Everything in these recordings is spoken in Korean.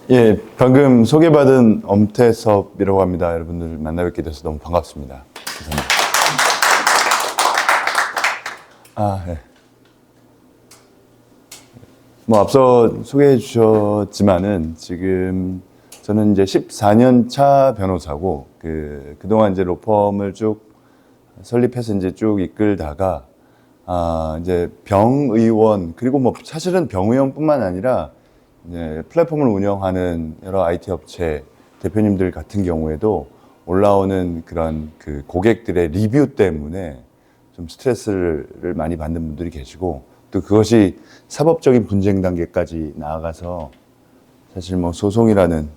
예, 방금 소개받은 엄태섭이라고 합니다. 여러분들 만나 뵙게 돼서 너무 반갑습니다. 감사합니다. 예. 뭐 앞서 소개해 주셨지만은 지금 저는 이제 14년 차 변호사고 그동안 이제 로펌을 쭉 설립해서 이제 쭉 이끌다가 이제 병의원 그리고 뭐 사실은 병의원뿐만 아니라 이제 플랫폼을 운영하는 여러 IT 업체 대표님들 같은 경우에도 올라오는 그런 그 고객들의 리뷰 때문에 좀 스트레스를 많이 받는 분들이 계시고 또 그것이 사법적인 분쟁 단계까지 나아가서 사실 뭐 소송이라는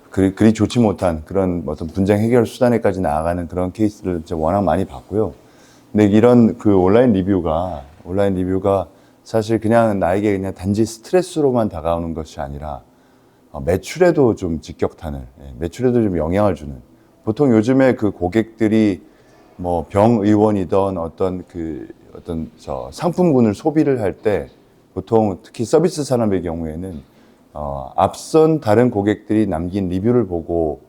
그리 좋지 못한 그런 어떤 분쟁 해결 수단에까지 나아가는 그런 케이스를 이제 워낙 많이 봤고요. 근데 이런 그 온라인 리뷰가 사실 그냥 나에게 그냥 단지 스트레스로만 다가오는 것이 아니라 매출에도 좀 직격탄을, 매출에도 좀 영향을 주는. 보통 요즘에 그 고객들이 뭐 병의원이던 어떤 상품군을 소비를 할 때 보통 특히 서비스 산업의 경우에는 앞선 다른 고객들이 남긴 리뷰를 보고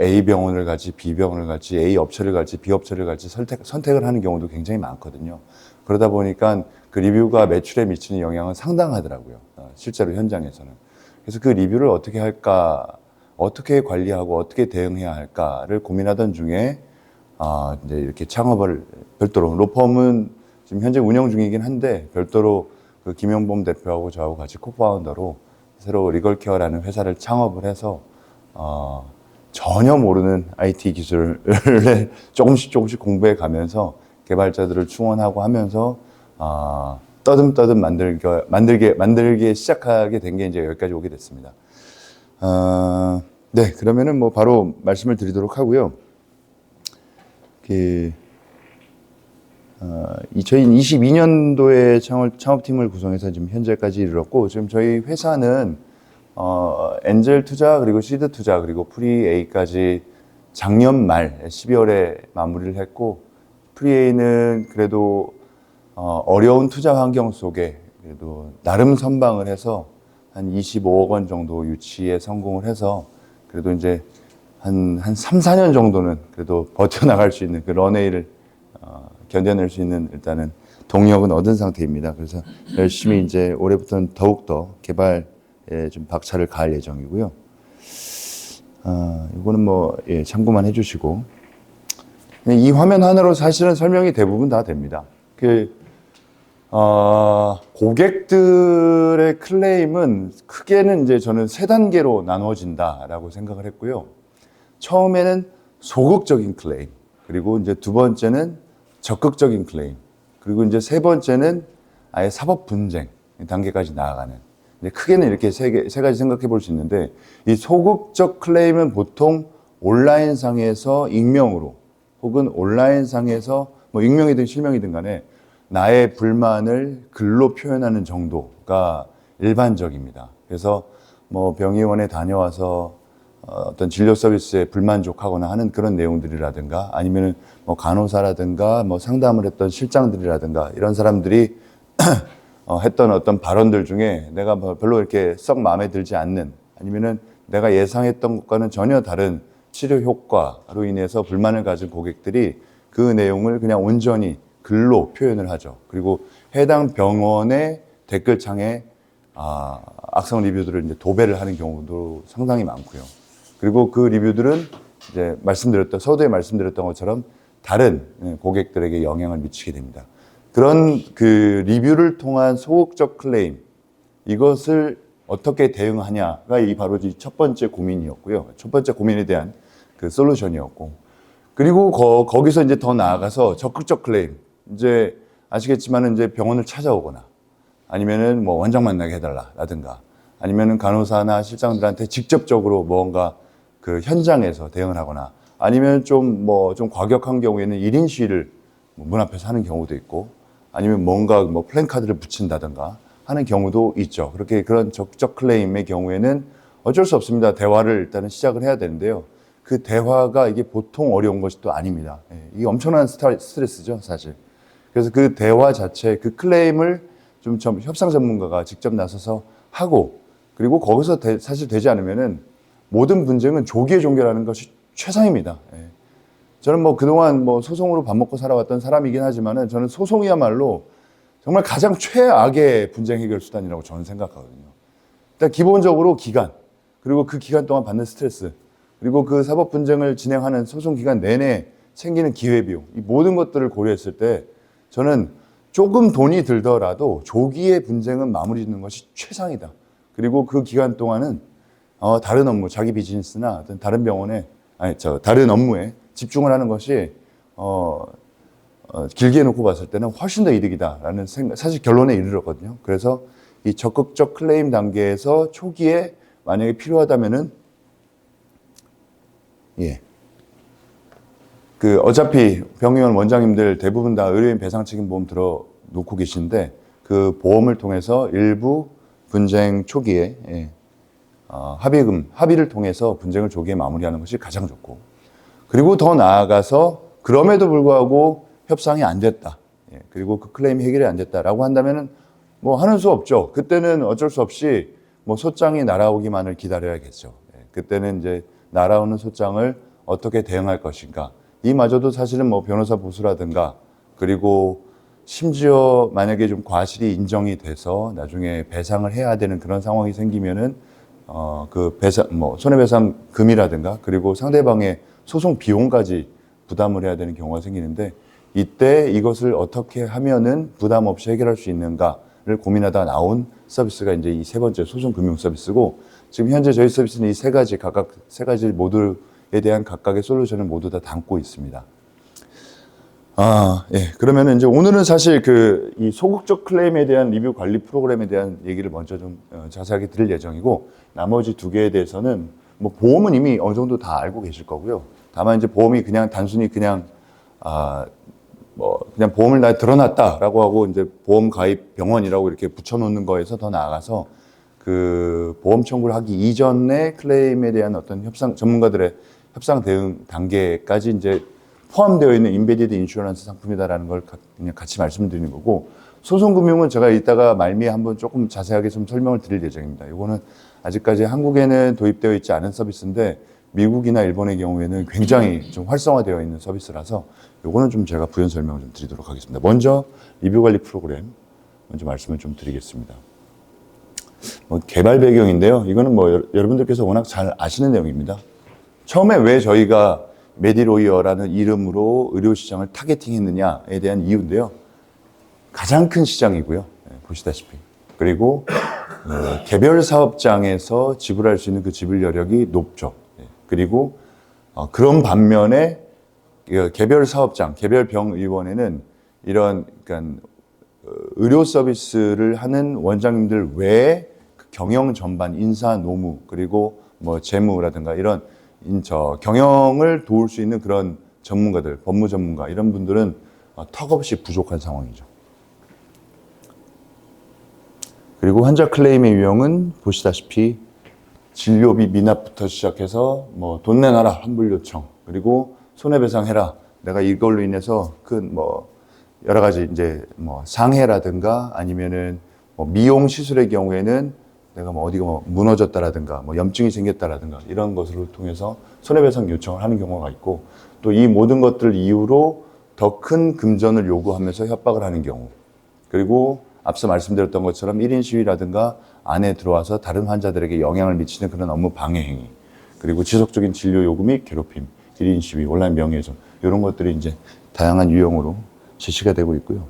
A 병원을 갈지 B 병원을 갈지 A 업체를 갈지 B 업체를 갈지 선택을 하는 경우도 굉장히 많거든요. 그러다 보니까 그 리뷰가 매출에 미치는 영향은 상당하더라고요. 실제로 현장에서는. 그래서 그 리뷰를 어떻게 할까, 어떻게 관리하고 어떻게 대응해야 할까를 고민하던 중에 이제 이렇게 창업을 별도로 로펌은 지금 현재 운영 중이긴 한데 별도로 그 김영범 대표하고 저하고 같이 코파운더로 새로 리걸케어라는 회사를 창업을 해서 전혀 모르는 IT 기술을 조금씩 공부해 가면서 개발자들을 충원하고 하면서 떠듬떠듬 만들게 시작하게 된 게 이제 여기까지 오게 됐습니다. 네, 그러면은 뭐 바로 말씀을 드리도록 하고요. 2022년도에 창업팀을 구성해서 지금 현재까지 이르렀고, 지금 저희 회사는 엔젤 투자 그리고 시드 투자 그리고 프리 A까지 작년 말 12월에 마무리를 했고, 프리 A는 그래도 어려운 투자 환경 속에 그래도 나름 선방을 해서 한 25억 원 정도 유치에 성공을 해서 그래도 이제 한 3, 4년 정도는 그래도 버텨나갈 수 있는 그 런웨이를 견뎌낼 수 있는 일단은 동력은 얻은 상태입니다. 그래서 열심히 이제 올해부터는 더욱더 개발에 좀 박차를 가할 예정이고요. 이거는 뭐 참고만 해주시고 이 화면 하나로 사실은 설명이 대부분 다 됩니다. 고객들의 클레임은 크게는 이제 저는 세 단계로 나누어진다라고 생각을 했고요. 처음에는 소극적인 클레임, 그리고 이제 두 번째는 적극적인 클레임, 그리고 이제 세 번째는 아예 사법 분쟁 단계까지 나아가는. 근데 크게는 이렇게 세 가지 생각해 볼 수 있는데, 이 소극적 클레임은 보통 온라인상에서 익명으로 혹은 온라인상에서 뭐 익명이든 실명이든 간에 나의 불만을 글로 표현하는 정도가 일반적입니다. 그래서 뭐 병의원에 다녀와서 어떤 진료 서비스에 불만족하거나 하는 그런 내용들이라든가 아니면은 뭐 간호사라든가 뭐 상담을 했던 실장들이라든가 이런 사람들이 했던 어떤 발언들 중에 내가 별로 이렇게 썩 마음에 들지 않는, 아니면은 내가 예상했던 것과는 전혀 다른 치료 효과로 인해서 불만을 가진 고객들이 그 내용을 그냥 온전히 글로 표현을 하죠. 그리고 해당 병원의 댓글창에 악성 리뷰들을 이제 도배를 하는 경우도 상당히 많고요. 그리고 그 리뷰들은 이제 서두에 말씀드렸던 것처럼 다른 고객들에게 영향을 미치게 됩니다. 그런 그 리뷰를 통한 소극적 클레임, 이것을 어떻게 대응하냐가 바로 첫 번째 고민이었고요. 첫 번째 고민에 대한 그 솔루션이었고, 그리고 거기서 이제 더 나아가서 적극적 클레임, 이제 아시겠지만은 이제 병원을 찾아오거나 아니면은 뭐 원장 만나게 해달라라든가 아니면은 간호사나 실장들한테 직접적으로 뭔가 그 현장에서 대응을 하거나 아니면 좀 과격한 경우에는 1인 시위를 문 앞에서 하는 경우도 있고 아니면 뭔가 뭐 플랜카드를 붙인다든가 하는 경우도 있죠. 그런 적극적 클레임의 경우에는 어쩔 수 없습니다. 대화를 일단은 시작을 해야 되는데요. 그 대화가 이게 보통 어려운 것이 또 아닙니다. 이게 엄청난 스트레스죠, 사실. 그래서 그 대화 자체, 그 클레임을 좀 협상 전문가가 직접 나서서 하고 그리고 거기서 사실 되지 않으면은 모든 분쟁은 조기에 종결하는 것이 최상입니다. 예. 저는 뭐 그동안 뭐 소송으로 밥 먹고 살아왔던 사람이긴 하지만은 저는 소송이야말로 정말 가장 최악의 분쟁 해결 수단이라고 저는 생각하거든요. 일단 기본적으로 기간, 그리고 그 기간 동안 받는 스트레스, 그리고 그 사법 분쟁을 진행하는 소송 기간 내내 생기는 기회비용, 이 모든 것들을 고려했을 때 저는 조금 돈이 들더라도 조기에 분쟁은 마무리 짓는 것이 최상이다. 그리고 그 기간 동안은 다른 업무, 자기 비즈니스나 어떤 다른 병원에, 다른 업무에 집중을 하는 것이 길게 놓고 봤을 때는 훨씬 더 이득이다라는 사실 결론에 이르렀거든요. 그래서 이 적극적 클레임 단계에서 초기에 만약에 필요하다면은 그 어차피 병의원 원장님들 대부분 다 의료인 배상 책임 보험 들어 놓고 계신데 그 보험을 통해서 일부 분쟁 초기에 합의를 통해서 분쟁을 조기에 마무리하는 것이 가장 좋고, 그리고 더 나아가서 그럼에도 불구하고 협상이 안 됐다. 그리고 그 클레임 해결이 안 됐다라고 한다면은 뭐 하는 수 없죠. 그때는 어쩔 수 없이 뭐 소장이 날아오기만을 기다려야겠죠. 그때는 이제 날아오는 소장을 어떻게 대응할 것인가. 이마저도 사실은 뭐 변호사 보수라든가, 그리고 심지어 만약에 좀 과실이 인정이 돼서 나중에 배상을 해야 되는 그런 상황이 생기면은 그 배상 뭐 손해배상금이라든가, 그리고 상대방의 소송 비용까지 부담을 해야 되는 경우가 생기는데, 이때 이것을 어떻게 하면은 부담 없이 해결할 수 있는가를 고민하다 나온 서비스가 이제 이 세 번째 소송 금융 서비스고, 지금 현재 저희 서비스는 이 각각 세 가지 모두에 대한 각각의 솔루션을 모두 다 담고 있습니다. 그러면은 이제 오늘은 사실 이 소극적 클레임에 대한 리뷰 관리 프로그램에 대한 얘기를 먼저 좀 자세하게 드릴 예정이고, 나머지 두 개에 대해서는 뭐 보험은 이미 어느 정도 다 알고 계실 거고요. 다만 이제 보험이 그냥 단순히 그냥 보험을 다 들어놨다라고 하고 이제 보험 가입 병원이라고 이렇게 붙여놓는 거에서 더 나아가서 그 보험 청구를 하기 이전에 클레임에 대한 어떤 전문가들의 협상 대응 단계까지 이제 포함되어 있는 인베디드 인슈런스 상품이다라는 걸 그냥 같이 말씀드리는 거고, 소송금융은 제가 이따가 말미에 한번 조금 자세하게 좀 설명을 드릴 예정입니다. 이거는 아직까지 한국에는 도입되어 있지 않은 서비스인데 미국이나 일본의 경우에는 굉장히 좀 활성화되어 있는 서비스라서 이거는 좀 제가 부연 설명을 좀 드리도록 하겠습니다. 먼저 리뷰 관리 프로그램 먼저 말씀을 좀 드리겠습니다. 개발 배경인데요. 이거는 여러분들께서 워낙 잘 아시는 내용입니다. 처음에 왜 저희가 메디로이어라는 이름으로 의료시장을 타겟팅했느냐에 대한 이유인데요. 가장 큰 시장이고요. 보시다시피. 그리고 개별 사업장에서 지불할 수 있는 그 지불 여력이 높죠. 그리고 그런 반면에 개별 사업장, 개별 병의원에는 이런 그러니까 의료 서비스를 하는 원장님들 외에 그 경영 전반, 인사, 노무, 그리고 뭐 재무라든가 이런 경영을 도울 수 있는 그런 전문가들, 법무 전문가 이런 분들은 턱없이 부족한 상황이죠. 그리고 환자 클레임의 유형은 보시다시피 진료비 미납부터 시작해서 뭐 돈 내놔라 환불 요청, 그리고 손해배상해라, 내가 이걸로 인해서 큰 여러 가지 이제 상해라든가 아니면은 미용 시술의 경우에는 내가 어디가 무너졌다라든가 염증이 생겼다라든가 이런 것을 통해서 손해배상 요청을 하는 경우가 있고, 또 이 모든 것들 이유로 더 큰 금전을 요구하면서 협박을 하는 경우, 그리고 앞서 말씀드렸던 것처럼 1인 시위라든가 안에 들어와서 다른 환자들에게 영향을 미치는 그런 업무 방해 행위, 그리고 지속적인 진료 요구 및 괴롭힘, 1인 시위, 온라인 명예훼손 이런 것들이 이제 다양한 유형으로 제시가 되고 있고요.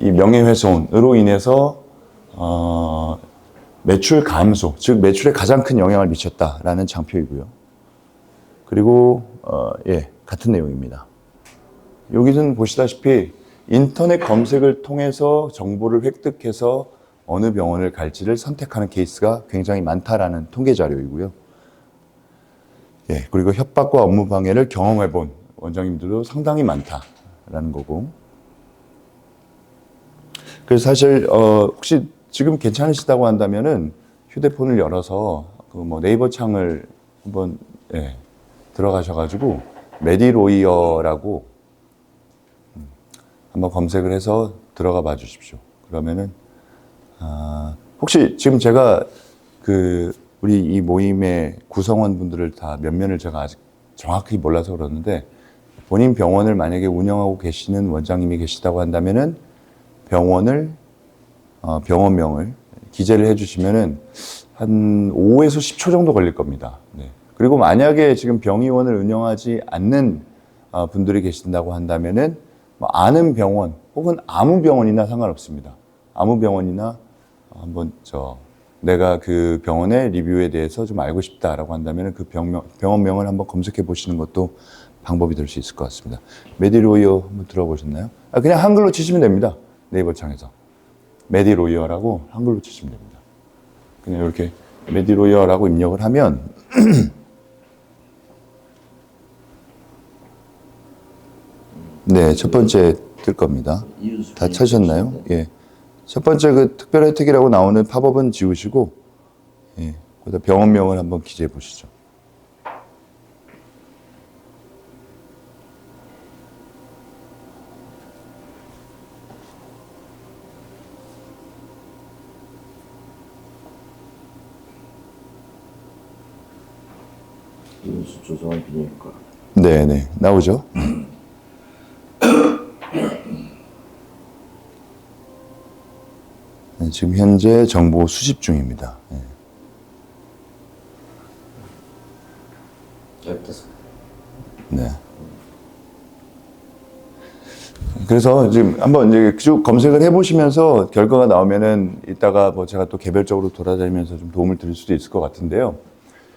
이 명예훼손으로 인해서 매출 감소, 즉 매출에 가장 큰 영향을 미쳤다라는 장표이고요. 그리고 같은 내용입니다. 여기서는 보시다시피 인터넷 검색을 통해서 정보를 획득해서 어느 병원을 갈지를 선택하는 케이스가 굉장히 많다라는 통계 자료이고요. 그리고 협박과 업무 방해를 경험해 본 원장님들도 상당히 많다라는 거고. 그래서 사실 혹시 지금 괜찮으시다고 한다면은 휴대폰을 열어서 네이버 창을 한번 들어가셔가지고 메디로이어라고 한번 검색을 해서 들어가 봐 주십시오. 그러면은 혹시 지금 제가 우리 이 모임의 구성원분들을 다 몇몇을 제가 아직 정확히 몰라서 그러는데, 본인 병원을 만약에 운영하고 계시는 원장님이 계시다고 한다면은 병원명을 기재를 해주시면은 한 5에서 10초 정도 걸릴 겁니다. 네. 그리고 만약에 지금 병의원을 운영하지 않는 분들이 계신다고 한다면은 뭐 아는 병원 혹은 아무 병원이나 상관없습니다. 아무 병원이나 한번 내가 그 병원의 리뷰에 대해서 좀 알고 싶다라고 한다면 그 병원명을 한번 검색해 보시는 것도 방법이 될 수 있을 것 같습니다. 메디로이어 한번 들어보셨나요? 그냥 한글로 치시면 됩니다. 네이버 창에서. 메디로이어라고 한글로 치시면 됩니다. 그냥 이렇게 메디로이어라고 입력을 하면 네, 첫 번째 뜰 겁니다. 다 찾으셨나요? 예. 첫 번째 그 특별 혜택이라고 나오는 팝업은 지우시고, 예. 거기다 병원명을 한번 기재해 보시죠. 이윤수 조성환 비뇨기과. 네네, 나오죠. 네, 지금 현재 정보 수집 중입니다. 네. 네. 그래서 지금 한번 이제 쭉 검색을 해보시면서 결과가 나오면은 이따가 뭐 제가 또 개별적으로 돌아다니면서 좀 도움을 드릴 수도 있을 것 같은데요.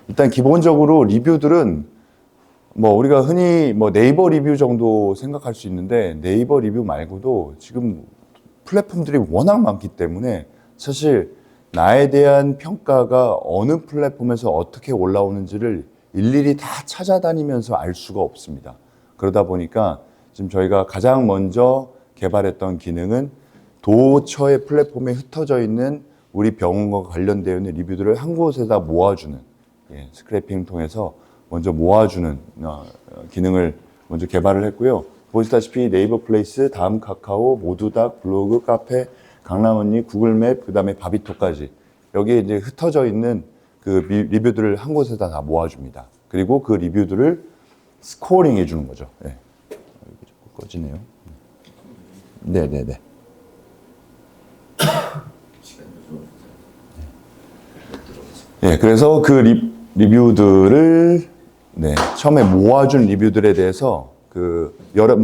일단 기본적으로 리뷰들은 뭐 우리가 흔히 뭐 네이버 리뷰 정도 생각할 수 있는데, 네이버 리뷰 말고도 지금 플랫폼들이 워낙 많기 때문에 사실 나에 대한 평가가 어느 플랫폼에서 어떻게 올라오는지를 일일이 다 찾아다니면서 알 수가 없습니다. 그러다 보니까 지금 저희가 가장 먼저 개발했던 기능은 도처의 플랫폼에 흩어져 있는 우리 병원과 관련되어 있는 리뷰들을 한 곳에다 모아주는, 스크래핑 통해서 먼저 모아주는 기능을 먼저 개발을 했고요. 보시다시피 네이버 플레이스, 다음 카카오, 모두닥, 블로그, 카페, 강남언니, 구글맵, 그 다음에 바비토까지 여기에 이제 흩어져 있는 그 리뷰들을 한 곳에다 다 모아줍니다. 그리고 그 리뷰들을 스코어링 해주는 거죠. 네. 꺼지네요. 네네네. 네, 그래서 그 리뷰들을 처음에 모아준 리뷰들에 대해서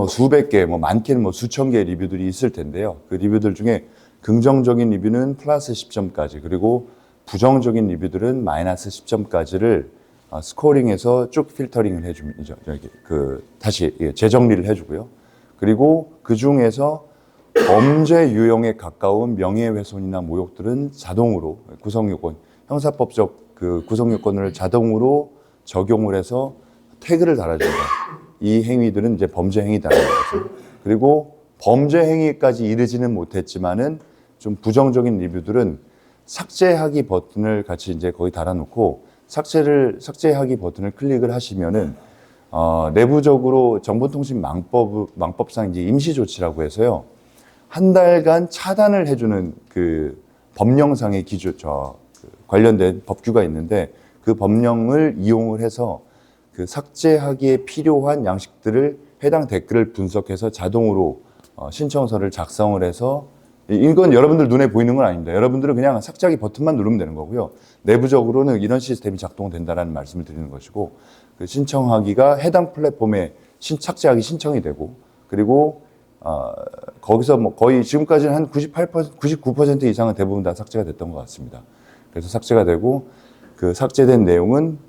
수백 개, 많게는 수천 개의 리뷰들이 있을 텐데요. 그 리뷰들 중에 긍정적인 리뷰는 플러스 10점까지, 그리고 부정적인 리뷰들은 마이너스 10점까지를 스코어링해서 쭉 필터링을 해줍니다. 다시 재정리를 해주고요. 그리고 그 중에서 범죄 유형에 가까운 명예훼손이나 모욕들은 자동으로 구성요건, 형사법적 그 구성요건을 자동으로 적용을 해서 태그를 달아줍니다. 이 행위들은 이제 범죄 행위다라는 거죠. 그리고 범죄 행위까지 이르지는 못했지만은 좀 부정적인 리뷰들은 삭제하기 버튼을 같이 이제 거기 달아놓고 삭제하기 버튼을 클릭을 하시면은 내부적으로 정보통신망법상 이제 임시조치라고 해서요, 한 달간 차단을 해주는 그 법령상의 관련된 법규가 있는데, 그 법령을 이용을 해서 그 삭제하기에 필요한 양식들을 해당 댓글을 분석해서 자동으로 신청서를 작성을 해서, 이건 여러분들 눈에 보이는 건 아닙니다. 여러분들은 그냥 삭제하기 버튼만 누르면 되는 거고요. 내부적으로는 이런 시스템이 작동된다라는 말씀을 드리는 것이고, 그 신청하기가 해당 플랫폼에 삭제하기 신청이 되고, 그리고 거기서 거의 지금까지는 한 99% 이상은 대부분 다 삭제가 됐던 것 같습니다. 그래서 삭제가 되고, 그 삭제된 내용은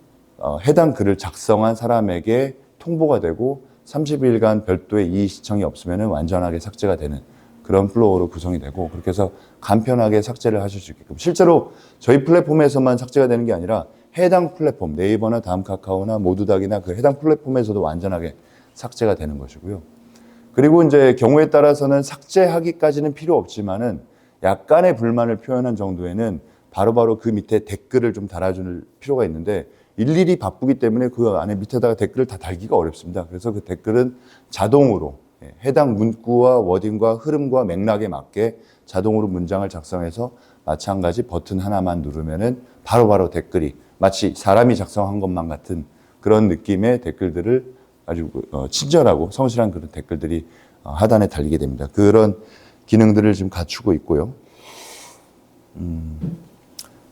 해당 글을 작성한 사람에게 통보가 되고 30일간 별도의 이의 시청이 없으면 완전하게 삭제가 되는 그런 플로우로 구성이 되고, 그렇게 해서 간편하게 삭제를 하실 수 있게끔, 실제로 저희 플랫폼에서만 삭제가 되는 게 아니라 해당 플랫폼, 네이버나 다음 카카오나 모두닥이나 그 해당 플랫폼에서도 완전하게 삭제가 되는 것이고요. 그리고 이제 경우에 따라서는 삭제하기까지는 필요 없지만은 약간의 불만을 표현한 정도에는 바로바로 그 밑에 댓글을 좀 달아줄 필요가 있는데, 일일이 바쁘기 때문에 그 안에 밑에다가 댓글을 다 달기가 어렵습니다. 그래서 그 댓글은 자동으로 해당 문구와 워딩과 흐름과 맥락에 맞게 자동으로 문장을 작성해서 마찬가지 버튼 하나만 누르면은 바로바로 댓글이 마치 사람이 작성한 것만 같은 그런 느낌의 댓글들을 아주 친절하고 성실한 그런 댓글들이 하단에 달리게 됩니다. 그런 기능들을 지금 갖추고 있고요.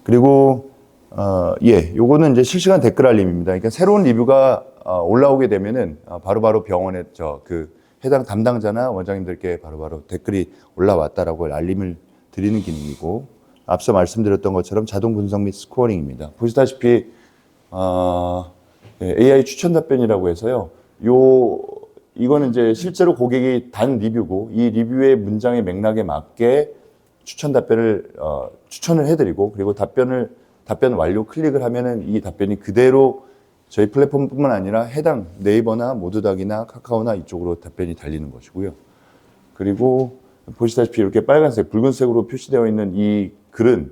그리고 요거는 이제 실시간 댓글 알림입니다. 그러니까 새로운 리뷰가 올라오게 되면은 바로바로 병원에 그 해당 담당자나 원장님들께 바로바로 댓글이 올라왔다라고 알림을 드리는 기능이고, 앞서 말씀드렸던 것처럼 자동 분석 및 스코어링입니다. 보시다시피 AI 추천 답변이라고 해서요. 이거는 이제 실제로 고객이 단 리뷰고 이 리뷰의 문장의 맥락에 맞게 추천 답변을 추천을 해드리고, 그리고 답변 완료 클릭을 하면은 이 답변이 그대로 저희 플랫폼뿐만 아니라 해당 네이버나 모두닥이나 카카오나 이쪽으로 답변이 달리는 것이고요. 그리고 보시다시피 이렇게 빨간색, 붉은색으로 표시되어 있는 이 글은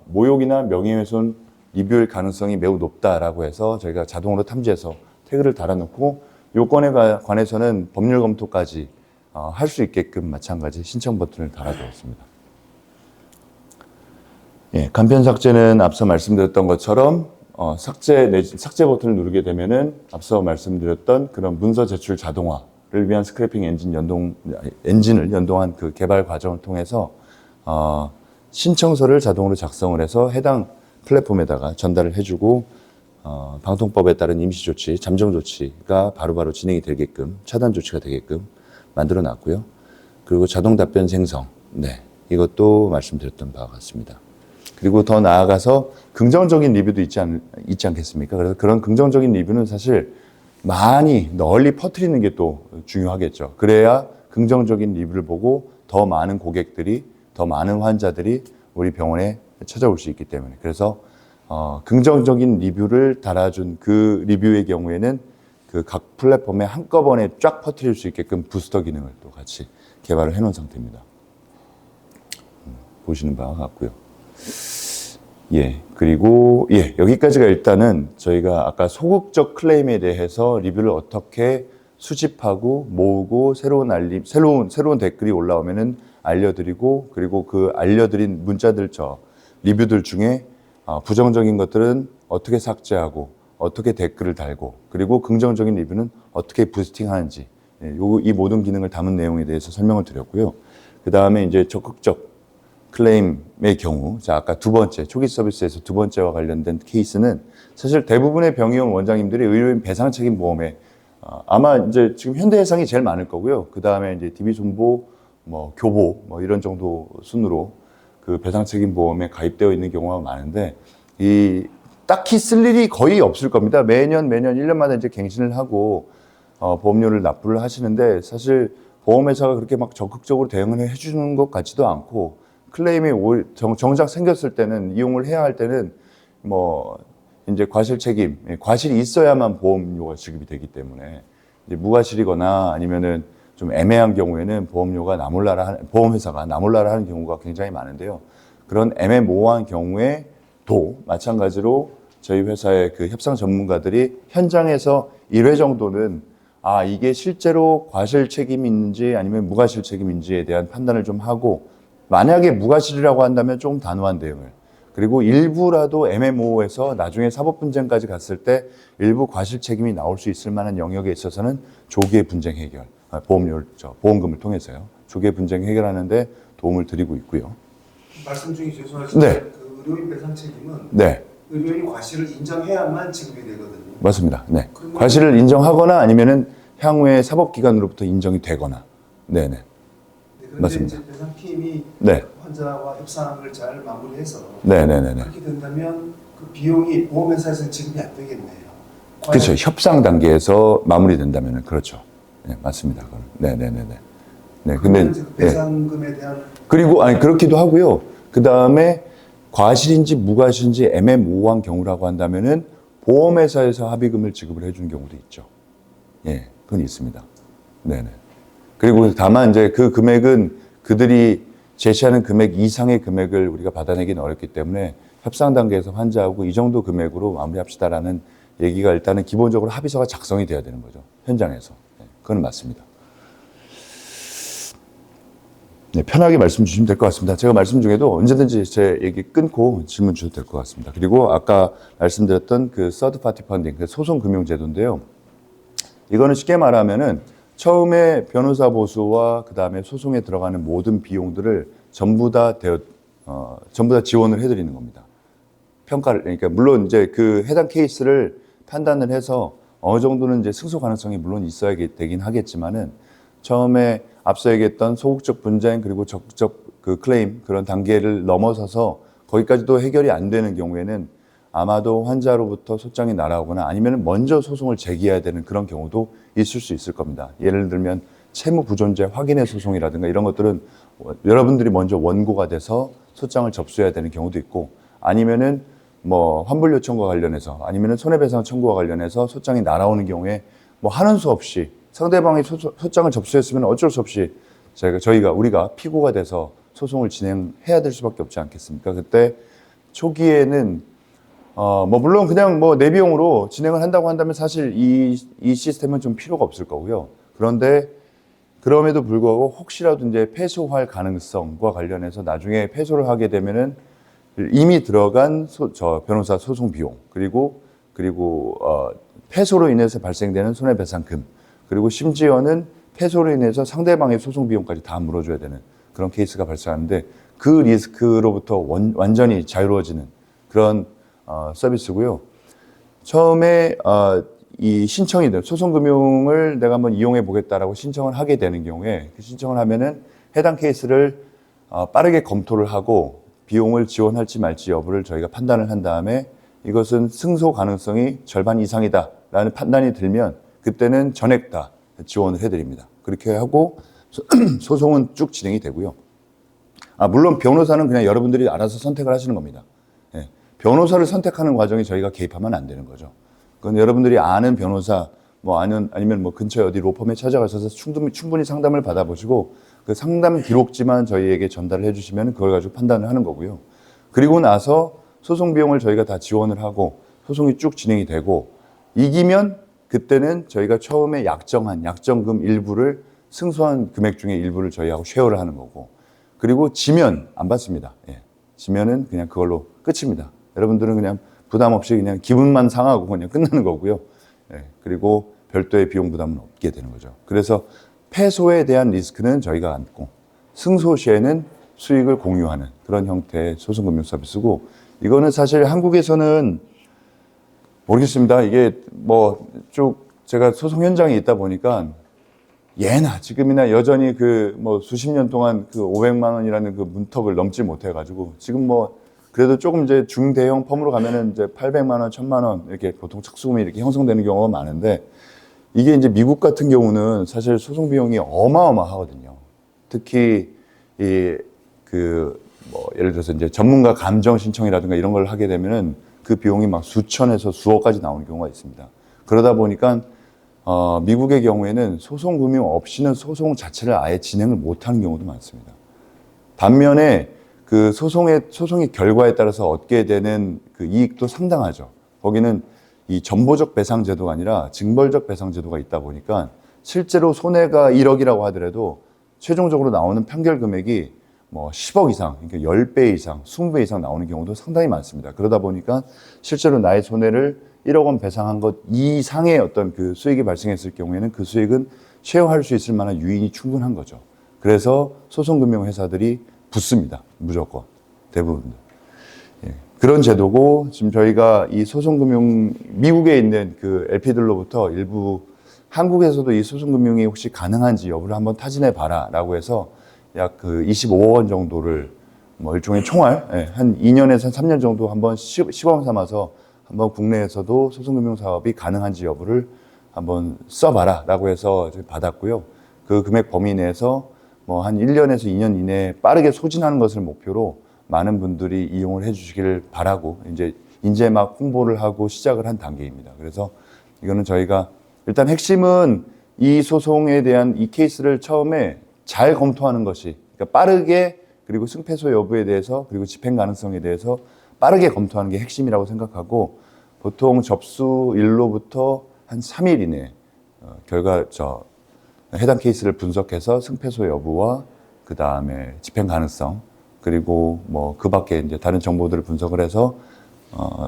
모욕이나 명예훼손 리뷰일 가능성이 매우 높다라고 해서 저희가 자동으로 탐지해서 태그를 달아놓고, 요건에 관해서는 법률 검토까지 할 수 있게끔 마찬가지 신청 버튼을 달아두었습니다. 예, 간편 삭제는 앞서 말씀드렸던 것처럼 삭제 버튼을 누르게 되면은 앞서 말씀드렸던 그런 문서 제출 자동화를 위한 스크래핑 엔진을 연동한 그 개발 과정을 통해서 신청서를 자동으로 작성을 해서 해당 플랫폼에다가 전달을 해주고, 방통법에 따른 임시조치, 잠정조치가 바로바로 진행이 되게끔, 차단 조치가 되게끔 만들어 놨고요. 그리고 자동 답변 생성, 이것도 말씀드렸던 바와 같습니다. 그리고 더 나아가서 긍정적인 리뷰도 있지 않겠습니까? 그래서 그런 긍정적인 리뷰는 사실 많이 널리 퍼뜨리는 게 또 중요하겠죠. 그래야 긍정적인 리뷰를 보고 더 많은 고객들이, 더 많은 환자들이 우리 병원에 찾아올 수 있기 때문에. 그래서 긍정적인 리뷰를 달아준 그 리뷰의 경우에는 그 각 플랫폼에 한꺼번에 쫙 퍼뜨릴 수 있게끔 부스터 기능을 또 같이 개발을 해놓은 상태입니다. 보시는 바와 같고요. 그리고 여기까지가 일단은 저희가 아까 소극적 클레임에 대해서 리뷰를 어떻게 수집하고 모으고 새로운 댓글이 올라오면은 알려드리고, 그리고 그 알려드린 문자들 리뷰들 중에 부정적인 것들은 어떻게 삭제하고 어떻게 댓글을 달고, 그리고 긍정적인 리뷰는 어떻게 부스팅하는지, 이 모든 기능을 담은 내용에 대해서 설명을 드렸고요. 그 다음에 이제 적극적 클레임의 경우, 아까 두 번째, 초기 서비스에서 두 번째와 관련된 케이스는 사실 대부분의 병의원 원장님들이 의료인 배상 책임 보험에 아마 이제 지금 현대해상이 제일 많을 거고요. 그 다음에 이제 DB손보, 교보, 이런 정도 순으로 그 배상 책임 보험에 가입되어 있는 경우가 많은데, 딱히 쓸 일이 거의 없을 겁니다. 매년 1년마다 이제 갱신을 하고 보험료를 납부를 하시는데, 사실 보험회사가 그렇게 막 적극적으로 대응을 해주는 것 같지도 않고, 클레임이 정작 생겼을 때는, 이용을 해야 할 때는 이제 과실 책임, 과실이 있어야만 보험료가 지급이 되기 때문에, 이제 무과실이거나 아니면은 좀 애매한 경우에는 보험회사가 나몰라라 하는 경우가 굉장히 많은데요. 그런 애매모호한 경우에도 마찬가지로 저희 회사의 그 협상 전문가들이 현장에서 1회 정도는 이게 실제로 과실 책임인지 아니면 무과실 책임인지에 대한 판단을 좀 하고, 만약에 무과실이라고 한다면 조금 단호한 대응을, 그리고 일부라도 애매모호해서 나중에 사법분쟁까지 갔을 때 일부 과실 책임이 나올 수 있을 만한 영역에 있어서는 조기의 분쟁 해결, 보험금을 통해서요, 조기의 분쟁 해결하는데 도움을 드리고 있고요. 말씀 중에 죄송하지만 그 의료인 배상 책임은 의료인이 과실을 인정해야만 지급이 되거든요. 맞습니다. 과실을 인정하거나 아니면은 향후에 사법기관으로부터 인정이 되거나. 그런데 맞습니다. 이제 배상팀이 환자와 협상을 잘 마무리해서 그렇게 된다면 그 비용이 보험회사에서 지급이 안 되겠네요. 그렇죠. 협상 단계에서 마무리된다면은 그렇죠. 맞습니다. 근데 배상금에 대한 그리고 그렇기도 하고요. 그 다음에 과실인지 무과실인지 애매모호한 경우라고 한다면은 보험회사에서 합의금을 지급을 해주는 경우도 있죠. 그건 있습니다. 그리고 다만 이제 그 금액은 그들이 제시하는 금액 이상의 금액을 우리가 받아내기는 어렵기 때문에 협상 단계에서 환자하고 이 정도 금액으로 마무리합시다라는 얘기가 일단은 기본적으로 합의서가 작성이 돼야 되는 거죠. 현장에서. 그건 맞습니다. 네, 편하게 말씀 주시면 될 것 같습니다. 제가 말씀 중에도 언제든지 제 얘기 끊고 질문 주셔도 될 것 같습니다. 그리고 아까 말씀드렸던 그 서드 파티 펀딩, 그 소송 금융 제도인데요. 이거는 쉽게 말하면은 처음에 변호사 보수와 그 다음에 소송에 들어가는 모든 비용들을 전부 다 지원을 해드리는 겁니다. 평가를, 그러니까 물론 이제 그 해당 케이스를 판단을 해서 어느 정도는 이제 승소 가능성이 물론 있어야 되긴 하겠지만은 처음에 앞서 얘기했던 소극적 분쟁 그리고 적극적 그 클레임 그런 단계를 넘어서서 거기까지도 해결이 안 되는 경우에는 아마도 환자로부터 소장이 날아오거나 아니면 먼저 소송을 제기해야 되는 그런 경우도 있을 수 있을 겁니다. 예를 들면 채무 부존재 확인의 소송이라든가 이런 것들은 여러분들이 먼저 원고가 돼서 소장을 접수해야 되는 경우도 있고 아니면은 뭐 환불 요청과 관련해서 아니면은 손해배상 청구와 관련해서 소장이 날아오는 경우에 뭐 하는 수 없이 상대방이 소장을 접수했으면 어쩔 수 없이 우리가 피고가 돼서 소송을 진행해야 될 수밖에 없지 않겠습니까? 그때 초기에는 뭐 물론 그냥 뭐 내 비용으로 진행을 한다고 한다면 사실 이 시스템은 좀 필요가 없을 거고요. 그런데 그럼에도 불구하고 혹시라도 이제 패소할 가능성과 관련해서 나중에 패소를 하게 되면은 이미 들어간 변호사 소송 비용 그리고 패소로 인해서 발생되는 손해배상금 그리고 심지어는 패소로 인해서 상대방의 소송 비용까지 다 물어줘야 되는 그런 케이스가 발생하는데 그 리스크로부터 완전히 자유로워지는 그런 서비스고요. 처음에 이 신청이 돼 소송금융을 내가 한번 이용해 보겠다라고 신청을 하게 되는 경우에 그 신청을 하면은 해당 케이스를 빠르게 검토를 하고 비용을 지원할지 말지 여부를 저희가 판단을 한 다음에 이것은 승소 가능성이 절반 이상이다라는 판단이 들면 그때는 전액 다 지원을 해드립니다. 그렇게 하고 소송은 쭉 진행이 되고요. 물론 변호사는 그냥 여러분들이 알아서 선택을 하시는 겁니다. 예, 변호사를 선택하는 과정에 저희가 개입하면 안 되는 거죠. 그건 여러분들이 아는 변호사, 아니면 뭐 근처에 어디 로펌에 찾아가셔서 충분히 상담을 받아보시고 그 상담 기록지만 저희에게 전달을 해주시면 그걸 가지고 판단을 하는 거고요. 그리고 나서 소송 비용을 저희가 다 지원을 하고 소송이 쭉 진행이 되고 이기면 그때는 저희가 처음에 약정금 일부를 승소한 금액 중에 일부를 저희하고 쉐어를 하는 거고 그리고 지면 안 받습니다. 예. 지면은 그냥 그걸로 끝입니다. 여러분들은 그냥 부담 없이 그냥 기분만 상하고 그냥 끝나는 거고요. 예. 그리고 별도의 비용 부담은 없게 되는 거죠. 그래서 패소에 대한 리스크는 저희가 안고 승소 시에는 수익을 공유하는 그런 형태의 소송금융 서비스고 이거는 사실 한국에서는 모르겠습니다. 이게 뭐 쭉 제가 소송 현장에 있다 보니까 예나 지금이나 여전히 그 뭐 수십 년 동안 그 500만 원이라는 그 문턱을 넘지 못해 가지고 지금 뭐 그래도 조금 이제 중대형 펌으로 가면은 이제 800만 원, 1000만 원 이렇게 보통 착수금이 이렇게 형성되는 경우가 많은데 이게 이제 미국 같은 경우는 사실 소송 비용이 어마어마하거든요. 특히 예를 들어서 이제 전문가 감정 신청이라든가 이런 걸 하게 되면은 그 비용이 막 수천에서 수억까지 나오는 경우가 있습니다. 그러다 보니까 미국의 경우에는 소송 금융 없이는 소송 자체를 아예 진행을 못하는 경우도 많습니다. 반면에 그 소송의 결과에 따라서 얻게 되는 그 이익도 상당하죠. 거기는 이 전보적 배상 제도가 아니라 징벌적 배상 제도가 있다 보니까 실제로 손해가 1억이라고 하더라도 최종적으로 나오는 판결 금액이 뭐 10억 이상, 그러니까 10배 이상, 20배 이상 나오는 경우도 상당히 많습니다. 그러다 보니까 실제로 나의 손해를 1억 원 배상한 것 이상의 어떤 그 수익이 발생했을 경우에는 그 수익은 쉐어할 수 있을 만한 유인이 충분한 거죠. 그래서 소송금융회사들이 붙습니다. 무조건. 대부분. 예. 그런 제도고 지금 저희가 이 소송금융 미국에 있는 그 LP들로부터 일부 한국에서도 이 소송금융이 혹시 가능한지 여부를 한번 타진해 봐라 라고 해서 약 그 25억 원 정도를 뭐 일종의 총알 한 2년에서 3년 정도 한번 시범 삼아서 한번 국내에서도 소송금융 사업이 가능한지 여부를 한번 써봐라 라고 해서 받았고요. 그 금액 범위 내에서 뭐 한 1년에서 2년 이내에 빠르게 소진하는 것을 목표로 많은 분들이 이용을 해 주시기를 바라고 이제 막 홍보를 하고 시작을 한 단계입니다. 그래서 이거는 저희가 일단 핵심은 이 소송에 대한 이 케이스를 처음에 잘 검토하는 것이 그러니까 빠르게 그리고 승패소 여부에 대해서 그리고 집행 가능성에 대해서 빠르게 검토하는 게 핵심이라고 생각하고 보통 접수일로부터 한 3일 이내에 해당 케이스를 분석해서 승패소 여부와 그 다음에 집행 가능성, 그리고 뭐 그 밖에 이제 다른 정보들을 분석을 해서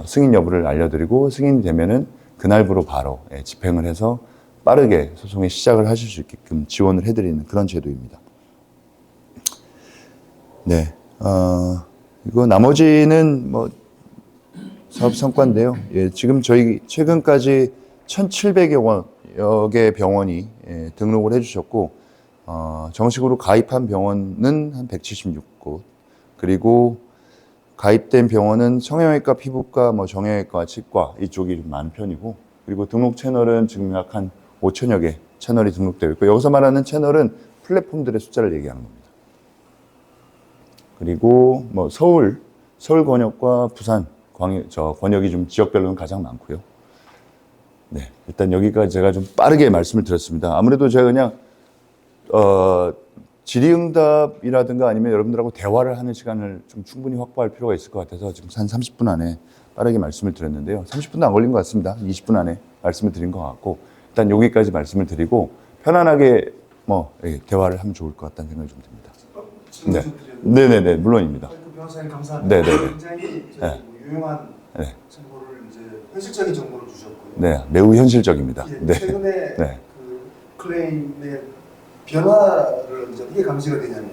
승인 여부를 알려드리고 승인이 되면은 그날부로 바로 집행을 해서 빠르게 소송의 시작을 하실 수 있게끔 지원을 해드리는 그런 제도입니다. 네, 이거 나머지는 뭐 사업 성과인데요. 예, 지금 저희 최근까지 1,700여 개 병원이 등록을 해주셨고, 정식으로 가입한 병원은 한 176곳, 그리고 가입된 병원은 성형외과, 피부과, 뭐 정형외과, 치과 이쪽이 좀 많은 편이고, 그리고 등록 채널은 지금 약 한 5천여 개 채널이 등록되어 있고, 여기서 말하는 채널은 플랫폼들의 숫자를 얘기하는 겁니다. 그리고 뭐 서울 권역과 부산 권역이 좀 지역별로는 가장 많고요. 네, 일단 여기까지 제가 좀 빠르게 말씀을 드렸습니다. 아무래도 제가 그냥 질의응답이라든가 아니면 여러분들하고 대화를 하는 시간을 좀 충분히 확보할 필요가 있을 것 같아서 지금 한 30분 안에 빠르게 말씀을 드렸는데요. 30분도 안 걸린 것 같습니다. 20분 안에 말씀을 드린 것 같고, 일단 여기까지 말씀을 드리고 편안하게 뭐 대화를 하면 좋을 것 같다는 생각이 좀 듭니다. 질문 네. 좀 드렸는데. 네네네, 물론입니다. 그 변호사님 감사합니다. 네네네. 굉장히 네. 유용한 네. 정보를 이제 현실적인 정보를 주셨고요. 네, 매우 현실적입니다. 예, 네. 최근에 네. 그 클레임의 변화를 이제 어떻게 감지가 되냐면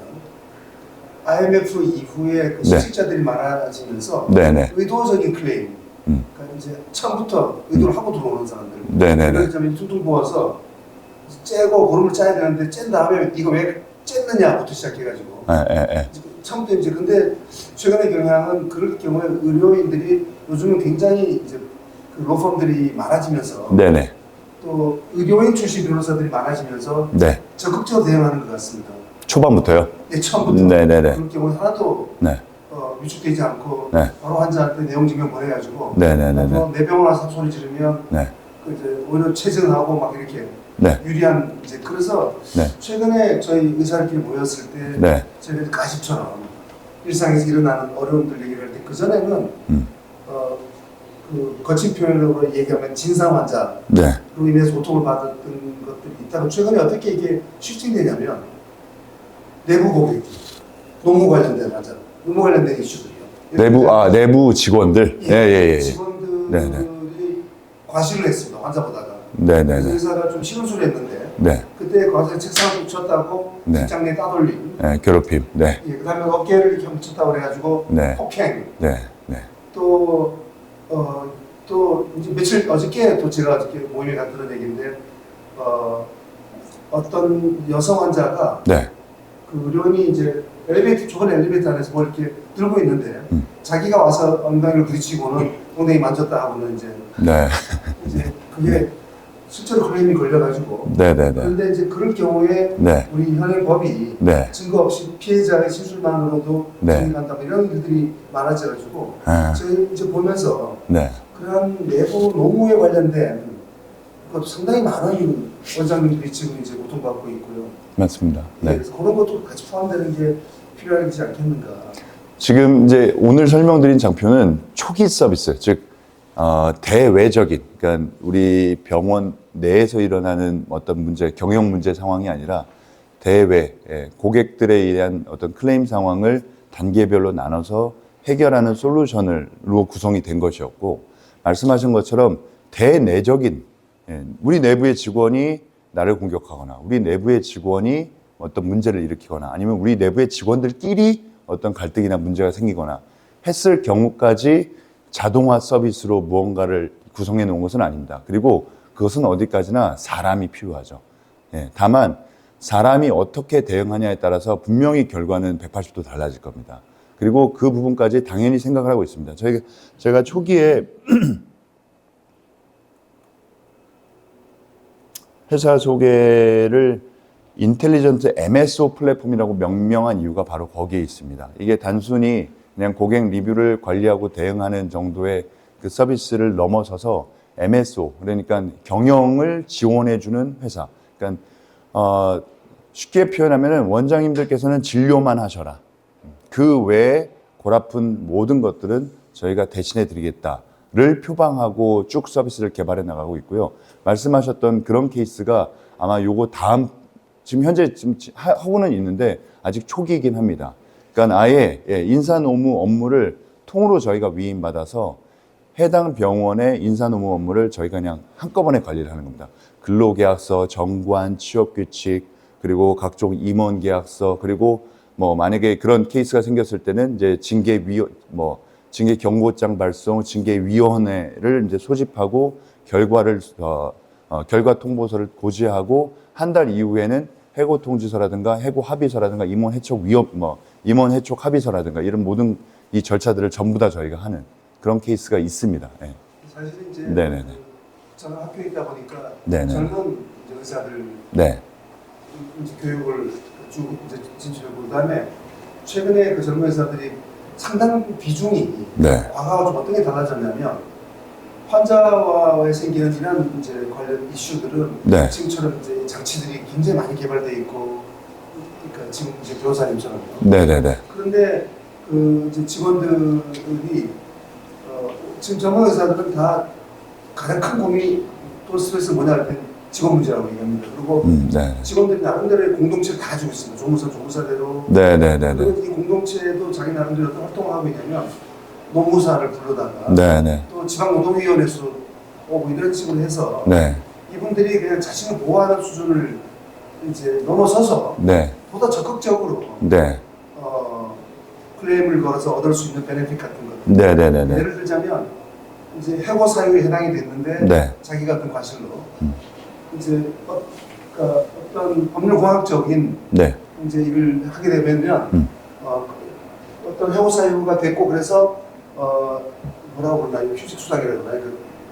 IMF 이후에 그 실직자들이 많아지면서 네네. 의도적인 클레임, 그러니까 이제 처음부터 의도를 하고 들어오는 사람들. 네네네. 그래서 퉁퉁 부어서 째고 고름을 짜야 되는데 짠 다음에 이거 왜 쨌느냐부터 시작해가지고. 처음부터 이제 근데 최근의 경향은 그럴 경우에 의료인들이 요즘은 굉장히 이제 그 로펌들이 많아지면서 네네. 또 의료인 출신 변호사들이 많아지면서 네. 적극적으로 대응하는 것 같습니다. 초반부터요? 네, 처음부터. 네네네. 그럴 경우에 하나도 네. 위축되지 않고 네. 바로 환자한테 내용 증명 보내가지고 네네네네. 내 병원 와서 소리 지르면 네. 그 이제 오히려 체증하고 막 이렇게 네. 유리한 이제 그래서 네. 최근에 저희 의사들끼리 모였을 때 네. 저희가 가십처럼 일상에서 일어나는 어려움들 얘기를 할 때 그 전에는 그 거친 표현으로 얘기하면 진상 환자로 네. 인해서 고통을 받았던 것들이 있다가 최근에 어떻게 이게 시프팅되냐면 내부 고객, 노무 관련된 환자, 노무 관련된 이슈들이요. 내부 직원들. 예. 직원들이 네네. 과실을 했습니다. 환자보다가. 네네네. 의사가 좀 시금술을 했는데 네. 그때 과실 책상을 붙였다고 네. 직장 내 따돌림. 네. 괴롭힘. 네. 예, 그다음에 어깨를 이렇게 붙였다고 그래가지고 네. 폭행. 네. 네. 또 이제 며칠 어저께 또 제가 어저께 모임에 간 그런 얘기인데 어떤 여성 환자가 네. 그 의료인이 이제 좁은 엘리베이터 안에서 뭘 이렇게 들고 있는데 자기가 와서 엉덩이를 부딪히고는 엉덩이 만졌다 하고는 이제 네. 그게 실제로 클레임이 걸려가지고 네네네. 그런데 이제 그럴 경우에 네. 우리 현행 법이 네. 증거 없이 피해자의 진술만으로도 네. 승인한다 이런 일들이 많아져가지고 아. 저희 이제 보면서 네. 그런 내부 노무에 관련된 것도 상당히 많은 원장님들이 지금 이제 고통받고 있고요. 맞습니다. 네. 그래서 그런 것도 같이 포함되는 게 필요하지 않겠는가. 지금 이제 오늘 설명드린 장표는 초기 서비스, 즉 대외적인, 그러니까 우리 병원 내에서 일어나는 어떤 문제, 경영 문제 상황이 아니라 대외 고객들에 의한 어떤 클레임 상황을 단계별로 나눠서 해결하는 솔루션으로 구성이 된 것이었고, 말씀하신 것처럼 대내적인 우리 내부의 직원이 나를 공격하거나 우리 내부의 직원이 어떤 문제를 일으키거나 아니면 우리 내부의 직원들끼리 어떤 갈등이나 문제가 생기거나 했을 경우까지 자동화 서비스로 무언가를 구성해 놓은 것은 아닙니다. 그리고 그것은 어디까지나 사람이 필요하죠. 다만 사람이 어떻게 대응하냐에 따라서 분명히 결과는 180도 달라질 겁니다. 그리고 그 부분까지 당연히 생각을 하고 있습니다. 제가 초기에 회사 소개를 인텔리전트 MSO 플랫폼이라고 명명한 이유가 바로 거기에 있습니다. 이게 단순히 그냥 고객 리뷰를 관리하고 대응하는 정도의 그 서비스를 넘어서서 MSO, 그러니까 경영을 지원해주는 회사. 그러니까 쉽게 표현하면 원장님들께서는 진료만 하셔라. 그 외에 골아픈 모든 것들은 저희가 대신해 드리겠다를 표방하고 쭉 서비스를 개발해 나가고 있고요. 말씀하셨던 그런 케이스가 아마 요거 다음 지금 현재 하고는 있는데 아직 초기이긴 합니다. 그러니까 아예 인사노무 업무를 통으로 저희가 위임받아서 해당 병원의 인사노무 업무를 저희가 그냥 한꺼번에 관리를 하는 겁니다. 근로계약서, 정관, 취업규칙, 그리고 각종 임원계약서, 그리고 뭐 만약에 그런 케이스가 생겼을 때는 이제 징계 경고장 발송, 징계위원회를 이제 소집하고 결과를 결과 통보서를 고지하고 한 달 이후에는 해고 통지서라든가 해고 합의서라든가 임원 해촉 합의서라든가 이런 모든 이 절차들을 전부 다 저희가 하는 그런 케이스가 있습니다. 네. 사실은 이제 네네네. 저는 학교에 있다 보니까 네네. 젊은 이제 의사들 네. 이제 교육을 쭉 이제 진출하고 그다음에 최근에 그 젊은 의사들이 상당 비중이 네. 과거와 좀 어떤 게 달라졌냐면 환자와의 생기는 이런 이제 관련 이슈들은 네. 지금처럼 이제 장치들이 굉장히 많이 개발되어 있고 그러니까 지금 이제 변호사님처럼요. 네네네. 그런데 그 이제 직원들이 지금 전문 의사들은 다 가장 큰 고민이 또 스트레스가 뭐냐 할 때 직원 문제라고 얘기합니다. 그리고 네. 직원들이 나름대로의 공동체를 다 가지고 있습니다. 조무사대로. 네네네네. 그리고 이 공동체도 자기 나름대로 어떤 활동을 하고 있냐면 노무사를 불러다가 네네. 또 지방노동위원회에서 오고 이런 식으로 해서 네. 이분들이 그냥 자신을 보호하는 수준을 이제 넘어서서 네. 보다 적극적으로 네. 클레임을 걸어서 얻을 수 있는 베네핏 같은 것. 네네네네. 예를 들자면 이제 해고 사유에 해당이 됐는데 네. 자기가 어떤 과실로 이제 그러니까 어떤 법률공학적인 네. 이제 일을 하게 되면 어떤 해고 사유가 됐고 그래서 뭐라고 그러나요? 휴직수당이라고 그러나요?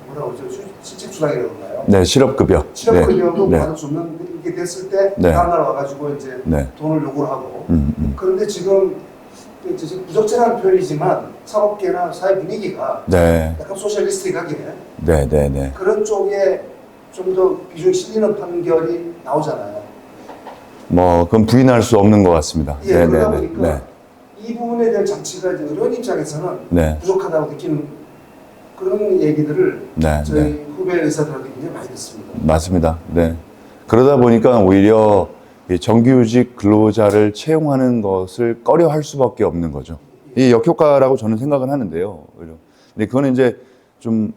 뭐라고 그러죠? 실직수당이라고 그러나요? 네. 실업급여. 실업급여도 네. 받을 수 없는 이게 됐을 때 네. 다음날 와가지고 이제 네. 돈을 요구를 하고 그런데 지금 부적절한 표현이지만 사업계나 사회 분위기가 네. 약간 소셜리스트하게 네네네. 그런 쪽에 좀 더 비중이 실리는 판결이 나오잖아요. 뭐 그건 부인할 수 없는 것 같습니다. 예, 그러다 네네네. 보니까 네. 이 부분에 대한 장치가 이제 의료인 입장에서는 네. 부족하다고 느끼는 그런 얘기들을 네. 저희 네. 후배 의사들한테 굉장히 많이 듣습니다. 맞습니다. 네. 그러다 보니까 오히려 이 정규직 근로자를 채용하는 것을 꺼려할 수밖에 없는 거죠. 이 역효과라고 저는 생각을 하는데요. 근데 그거는 이제 좀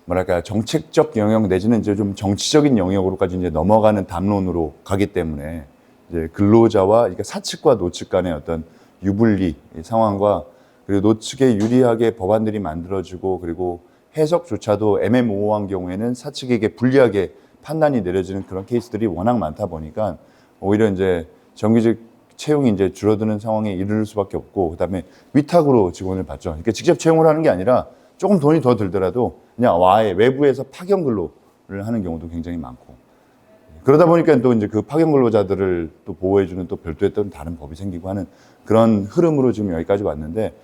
뭐랄까 정책적 영역 내지는 이제 좀 정치적인 영역으로까지 이제 넘어가는 담론으로 가기 때문에 이제 근로자와 그러니까 사측과 노측 간의 어떤 유불리 상황과 그리고 노측에 유리하게 법안들이 만들어지고 그리고 해석조차도 애매모호한 경우에는 사측에게 불리하게 판단이 내려지는 그런 케이스들이 워낙 많다 보니까 오히려 이제 정규직 채용이 이제 줄어드는 상황에 이르를 수밖에 없고 그다음에 위탁으로 직원을 받죠. 그러니까 직접 채용을 하는 게 아니라 조금 돈이 더 들더라도 그냥 아예 외부에서 파견 근로를 하는 경우도 굉장히 많고 그러다 보니까 또 이제 그 파견 근로자들을 또 보호해주는 또 별도의 또 다른 법이 생기고 하는 그런 흐름으로 지금 여기까지 왔는데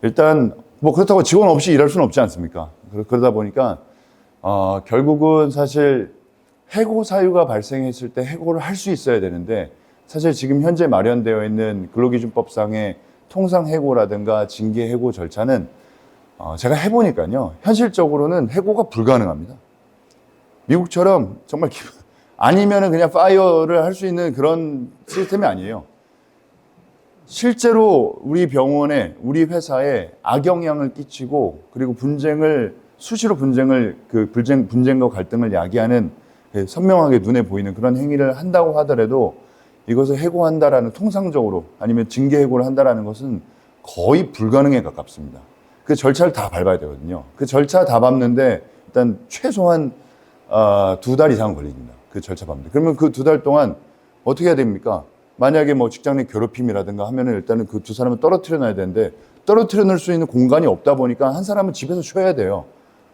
일단 뭐 그렇다고 직원 없이 일할 수는 없지 않습니까? 그러다 보니까 결국은 사실 해고 사유가 발생했을 때 해고를 할 수 있어야 되는데 사실 지금 현재 마련되어 있는 근로기준법상의 통상 해고라든가 징계 해고 절차는 제가 해보니까요 현실적으로는 해고가 불가능합니다. 미국처럼 정말 아니면은 그냥 파이어를 할 수 있는 그런 시스템이 아니에요. 실제로 우리 병원에 우리 회사에 악영향을 끼치고 그리고 수시로 분쟁과 갈등을 야기하는 선명하게 눈에 보이는 그런 행위를 한다고 하더라도 이것을 해고한다라는 통상적으로 아니면 징계 해고를 한다라는 것은 거의 불가능에 가깝습니다. 그 절차를 다 밟아야 되거든요. 그 절차 다 밟는데 일단 최소한 2달 이상 걸립니다. 그 절차 밟는데. 그러면 그 2달 동안 어떻게 해야 됩니까? 만약에 뭐 직장 내 괴롭힘이라든가 하면은 일단은 그 두 사람을 떨어뜨려 놔야 되는데 떨어뜨려 놓을 수 있는 공간이 없다 보니까 한 사람은 집에서 쉬어야 돼요.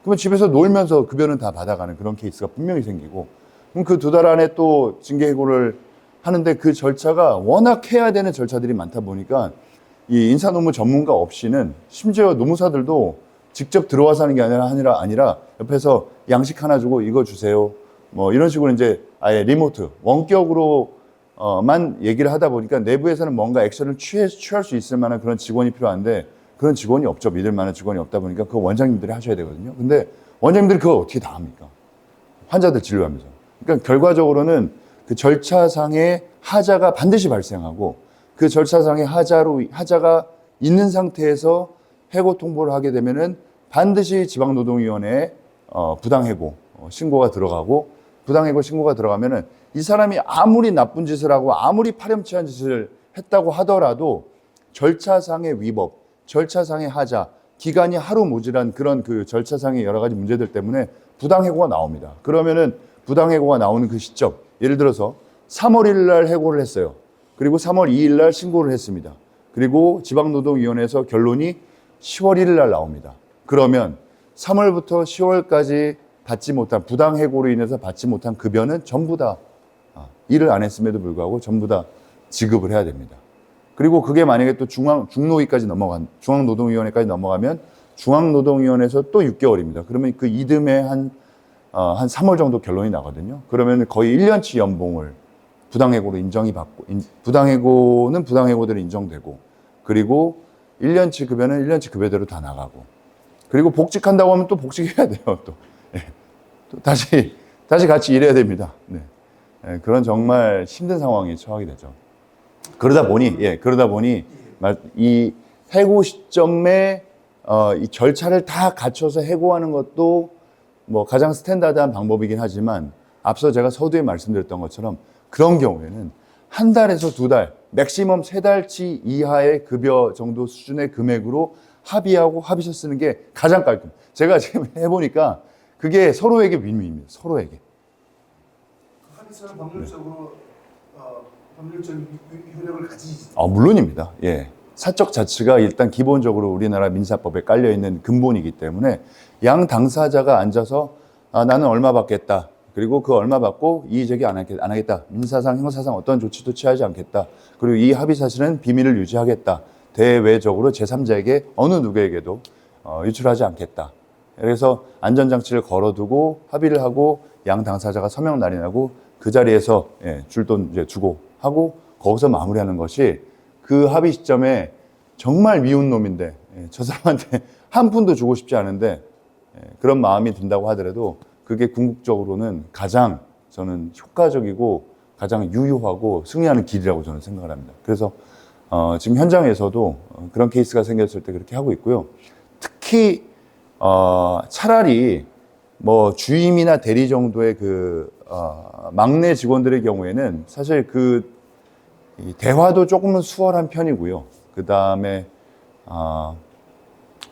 그러면 집에서 놀면서 급여는 다 받아가는 그런 케이스가 분명히 생기고 그럼 그 2달 안에 또 징계 해고를 하는데 그 절차가 워낙 해야 되는 절차들이 많다 보니까 이 인사노무 전문가 없이는 심지어 노무사들도 직접 들어와서 하는 게 아니라 옆에서 양식 하나 주고 이거 주세요. 뭐 이런 식으로 이제 아예 리모트 원격으로만 얘기를 하다 보니까 내부에서는 뭔가 액션을 취할 수 있을 만한 그런 직원이 필요한데 그런 직원이 없죠. 믿을 만한 직원이 없다 보니까 그거 원장님들이 하셔야 되거든요. 근데 원장님들이 그걸 어떻게 다 합니까? 환자들 진료하면서. 그러니까 결과적으로는 그 절차상의 하자가 반드시 발생하고 그 절차상의 하자가 있는 상태에서 해고 통보를 하게 되면은 반드시 지방노동위원회에 부당해고 신고가 들어가고, 부당해고 신고가 들어가면은 이 사람이 아무리 나쁜 짓을 하고 아무리 파렴치한 짓을 했다고 하더라도 절차상의 위법, 절차상의 하자, 기간이 하루 모자란 그런 그 절차상의 여러 가지 문제들 때문에 부당해고가 나옵니다. 그러면은 부당해고가 나오는 그 시점, 예를 들어서 3월 1일 날 해고를 했어요. 그리고 3월 2일 날 신고를 했습니다. 그리고 지방노동위원회에서 결론이 10월 1일 날 나옵니다. 그러면 3월부터 10월까지 받지 못한, 부당해고로 인해서 받지 못한 급여는 전부 다 일을 안 했음에도 불구하고 전부 다 지급을 해야 됩니다. 그리고 그게 만약에 또 중노위까지 중앙노동위원회까지 넘어가면 중앙노동위원회에서 또 6개월입니다. 그러면 그 이듬해 한 3월 정도 결론이 나거든요. 그러면 거의 1년치 연봉을 부당해고로 인정이 받고, 부당해고는 부당해고대로 인정되고, 그리고 1년치 급여는 1년치 급여대로 다 나가고, 그리고 복직한다고 하면 또 복직해야 돼요. 또, 또 다시 같이 일해야 됩니다. 네. 그런 정말 힘든 상황에 처하게 되죠. 그러다 보니 이 해고 시점에 이 절차를 다 갖춰서 해고하는 것도 뭐 가장 스탠다드한 방법이긴 하지만, 앞서 제가 서두에 말씀드렸던 것처럼 그런 경우에는 한 달에서 두 달, 맥시멈 3달치 이하의 급여 정도 수준의 금액으로 합의하고 합의서 쓰는 게 가장 깔끔. 제가 지금 해보니까 그게 서로에게 윈윈입니다. 서로에게. 합의서는 법률적으로 법률적인 효력을 가지지. 물론입니다. 예. 사적 자치가 일단 기본적으로 우리나라 민사법에 깔려 있는 근본이기 때문에 양 당사자가 앉아서 나는 얼마 받겠다. 그리고 그 얼마 받고 이의 제기 안 하겠다. 민사상, 형사상 어떤 조치도 취하지 않겠다. 그리고 이 합의 사실은 비밀을 유지하겠다. 대외적으로 제3자에게 어느 누구에게도 유출하지 않겠다. 그래서 안전장치를 걸어두고 합의를 하고 양 당사자가 서명 날인하고 그 자리에서 줄돈 이제 주고 하고 거기서 마무리하는 것이, 그 합의 시점에 정말 미운 놈인데 저 사람한테 한 푼도 주고 싶지 않은데 그런 마음이 든다고 하더라도 그게 궁극적으로는 가장 저는 효과적이고 가장 유효하고 승리하는 길이라고 저는 생각을 합니다. 그래서 지금 현장에서도 그런 케이스가 생겼을 때 그렇게 하고 있고요. 특히 차라리 뭐 주임이나 대리 정도의 막내 직원들의 경우에는 사실 이 대화도 조금은 수월한 편이고요. 그 다음에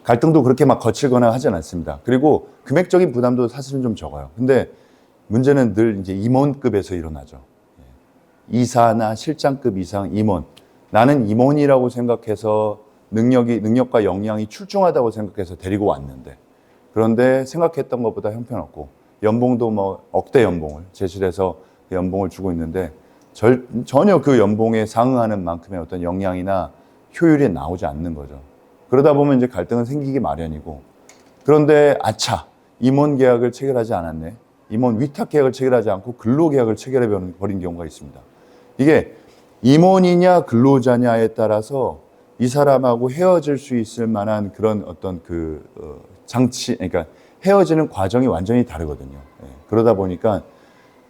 갈등도 그렇게 막 거칠거나 하진 않습니다. 그리고 금액적인 부담도 사실은 좀 적어요. 근데 문제는 늘 이제 임원급에서 일어나죠. 이사나 실장급 이상 임원. 나는 임원이라고 생각해서 능력과 역량이 출중하다고 생각해서 데리고 왔는데, 그런데 생각했던 것보다 형편없고 연봉도 뭐 억대 연봉을 제시해서 연봉을 주고 있는데 전혀 그 연봉에 상응하는 만큼의 어떤 역량이나 효율이 나오지 않는 거죠. 그러다 보면 이제 갈등은 생기기 마련이고, 그런데 아차, 임원 계약을 체결하지 않았네. 임원 위탁 계약을 체결하지 않고 근로 계약을 체결해 버린 경우가 있습니다. 이게 임원이냐 근로자냐에 따라서 이 사람하고 헤어질 수 있을 만한 그런 어떤 장치, 그러니까 헤어지는 과정이 완전히 다르거든요. 그러다 보니까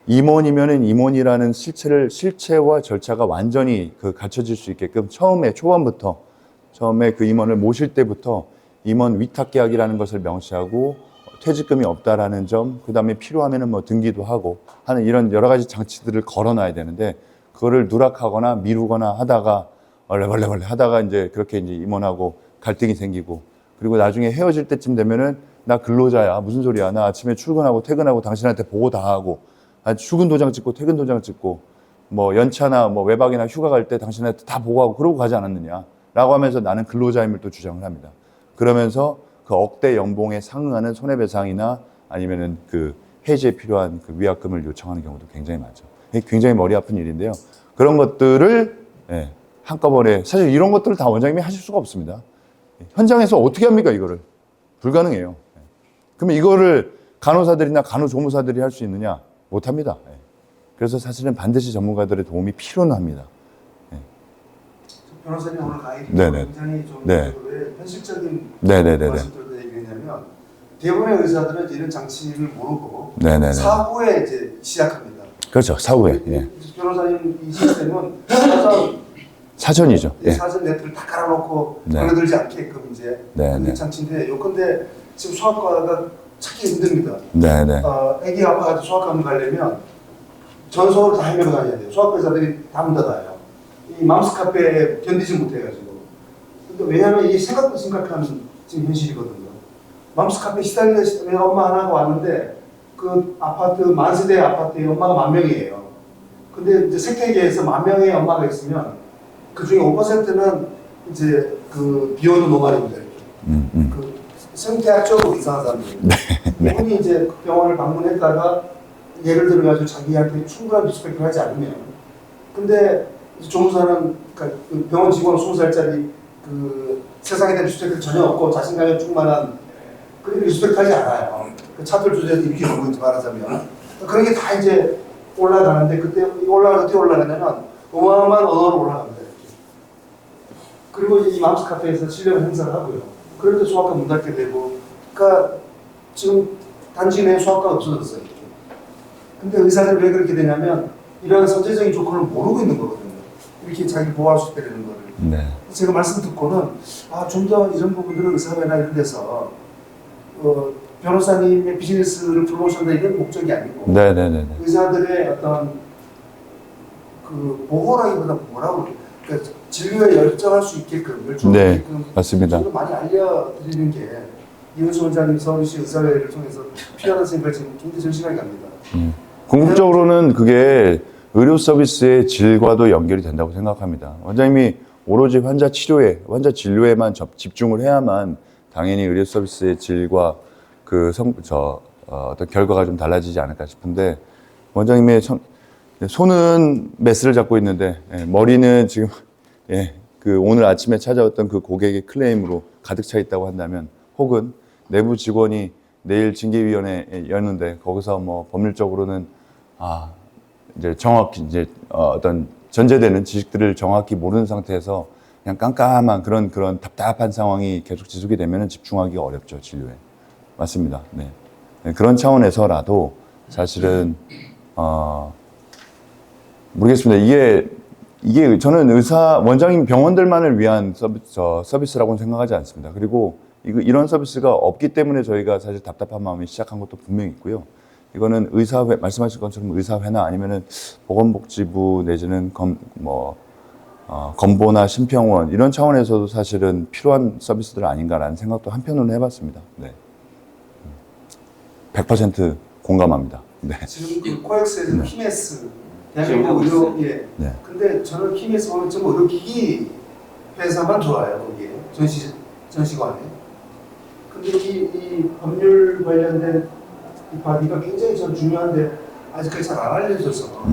임원이면은 임원이라는 실체와 절차가 완전히 갖춰질 수 있게끔 처음에 그 임원을 모실 때부터 임원 위탁 계약이라는 것을 명시하고 퇴직금이 없다라는 점, 그 다음에 필요하면은 뭐 등기도 하고 하는 이런 여러 가지 장치들을 걸어놔야 되는데, 그거를 누락하거나 미루거나 하다가 얼레벌레 하다가 이제 그렇게 이제 임원하고 갈등이 생기고, 그리고 나중에 헤어질 때쯤 되면은 나 근로자야, 무슨 소리야, 나 아침에 출근하고 퇴근하고 당신한테 보고 다 하고, 출근 도장 찍고 퇴근 도장 찍고, 뭐 연차나 뭐 외박이나 휴가 갈 때 당신한테 다 보고하고 그러고 가지 않았느냐 라고 하면서 나는 근로자임을 또 주장을 합니다. 그러면서 그 억대 연봉에 상응하는 손해배상이나 아니면은 그 해지에 필요한 그 위약금을 요청하는 경우도 굉장히 많죠. 굉장히 머리 아픈 일인데요. 그런 것들을 한꺼번에, 사실 이런 것들을 다 원장님이 하실 수가 없습니다. 현장에서 어떻게 합니까, 이거를? 불가능해요. 그러면 이거를 간호사들이나 간호조무사들이 할 수 있느냐? 못합니다. 그래서 사실은 반드시 전문가들의 도움이 필요는 합니다. 변호사님 오늘 가이드 네네. 굉장히 좀 네. 현실적인 네네네네. 말씀들도 얘기했냐면, 대부분의 의사들은 이런 장치를 모르고 네네네. 사후에 이제 시작합니다. 그렇죠. 사후에. 예. 변호사님 이 시스템은 항상 사전이죠. 예. 사전 네트를 다 깔아놓고 네. 걸려들지 않게끔 이제 네, 네. 장치인데 요건데 지금 소아과가 찾기 힘듭니다. 네네. 애기 아파가지고 소아과를 가려면 전소를 다 헤매고 다녀야 돼요. 소아과 의사들이 다 문 닫아요. 이 맘스 카페에 견디지 못해가지고. 근데 왜냐하면 이게 생각보다 심각한 지금 현실이거든요. 맘스 카페 시달려 엄마 하나가 왔는데 그 아파트 만세대 아파트에 엄마가 10,000명이에요. 근데 이제 생태계에서 10,000명의 엄마가 있으면 그 중에 5%는 이제 그 비오는 노말입니다. 그 생태학적으로 이상한 사람들. 네. 이분이 이제 그 병원을 방문했다가 예를 들어가지고 자기한테 충분한 리스펙트를 하지 않으면, 근데 조무사는 그러니까 그 병원 직원 20살짜리 그 세상에 대한 리스펙트 전혀 없고 자신감에 충만한 그런 리스펙트하지 않아요. 그 차별 주제도 이렇게 보고 있지 말하자면 그런 게 다 이제 올라가는데 그때 올라가서 어떻게 올라가냐면 어마어마한 언어로 올라갑니다. 이렇게. 그리고 이 맘스 카페에서 실력을 행사를 하고요. 그럴 때 소아과 문 닫게 되고, 그러니까 지금 단지 내에 소아과가 없어졌어요. 이렇게. 근데 의사들 왜 그렇게 되냐면 이런 선제적인 조건을 모르고 있는 거거든요. 이렇게 자기 보호할 수 있다는 거를. 네. 제가 말씀 듣고는 좀 더 이런 부분들을 의사회나 이런 데서 변호사님의 비즈니스를 프로모션다 이런 목적이 아니고 네네네. 의사들의 어떤 그 보호라기보다 뭐라고 그러니까 진료에 열정할 수 있게끔 네, 있게끔 맞습니다. 좀 많이 알려드리는 게 이은수 원장님 서울시 의사회를 통해서 필요하다는 생각을 지금 굉장히 절실하게 합니다. 궁극적으로는 그게 의료 서비스의 질과도 연결이 된다고 생각합니다. 원장님이 오로지 환자 치료에, 환자 진료에만 집중을 해야만 당연히 의료 서비스의 질과 그 어떤 결과가 좀 달라지지 않을까 싶은데, 원장님의 손은 메스를 잡고 있는데, 머리는 지금, 그 오늘 아침에 찾아왔던 그 고객의 클레임으로 가득 차 있다고 한다면, 혹은 내부 직원이 내일 징계위원회 였는데, 거기서 뭐 법률적으로는, 이제 정확히 이제 어떤 전제되는 지식들을 정확히 모르는 상태에서 그냥 깜깜한 그런 답답한 상황이 계속 지속이 되면 집중하기가 어렵죠, 진료에. 맞습니다. 네. 그런 차원에서라도 사실은 모르겠습니다. 이게 저는 원장님 병원들만을 위한 서비스라고는 생각하지 않습니다. 그리고 이런 서비스가 없기 때문에 저희가 사실 답답한 마음이 시작한 것도 분명히 있고요. 이거는 의사회, 말씀하신 것처럼 의사회나 아니면은 보건복지부 내지는 건보나 심평원 이런 차원에서도 사실은 필요한 서비스들 아닌가라는 생각도 한편으로는 해봤습니다. 네. 100% 공감합니다. 네. 지금 그 코엑스에서 PMS 대한민국 의료 네. 근데 저는 PMS 보면 좀 의료기기 회사만 좋아요 거기에 전시관에. 근데 이 법률 관련된 이 바디가 굉장히 전 중요한데 아직까지 잘 안 알려져서.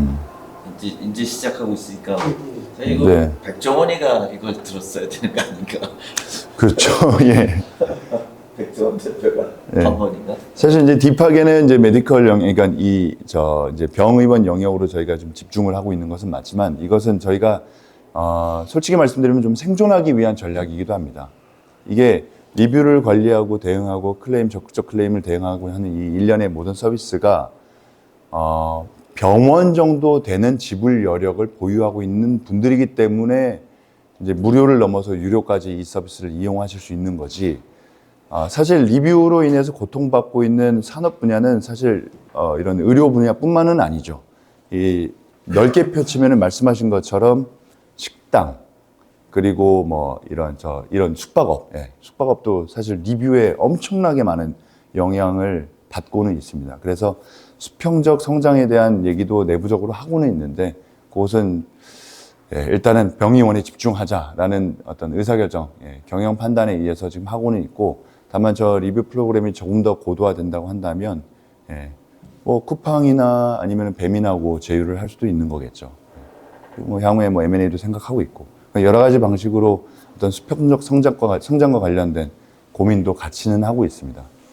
이제 시작하고 있으니까 예. 이거 네. 백종원이가 이걸 들었어야 되는 거 아닌가? 그렇죠. 예. 백종원 대표가 네. 한 번인가? 사실 이제 딥하게는 이제 메디컬 영역, 그러니까 이제 병의원 영역으로 저희가 좀 집중을 하고 있는 것은 맞지만 이것은 저희가 솔직히 말씀드리면 좀 생존하기 위한 전략이기도 합니다. 이게 리뷰를 관리하고 대응하고 적극적 클레임을 대응하고 하는 이 일련의 모든 서비스가 병원 정도 되는 지불 여력을 보유하고 있는 분들이기 때문에 이제 무료를 넘어서 유료까지 이 서비스를 이용하실 수 있는 거지. 사실 리뷰로 인해서 고통받고 있는 산업 분야는 사실 이런 의료 분야뿐만은 아니죠. 이 넓게 펼치면은 말씀하신 것처럼 식당 그리고 뭐 이런 숙박업, 숙박업도 사실 리뷰에 엄청나게 많은 영향을 받고는 있습니다. 그래서 수평적 성장에 대한 얘기도 내부적으로 하고는 있는데 그것은 일단은 병의원에 집중하자라는 어떤 의사결정, 경영 판단에 의해서 지금 하고는 있고, 다만 저 리뷰 프로그램이 조금 더 고도화된다고 한다면 뭐 쿠팡이나 아니면 배민하고 제휴를 할 수도 있는 거겠죠. 뭐 향후에 뭐 M&A도 생각하고 있고 여러 가지 방식으로 어떤 수평적 성장과 관련된 고민도 같이는 하고 있습니다.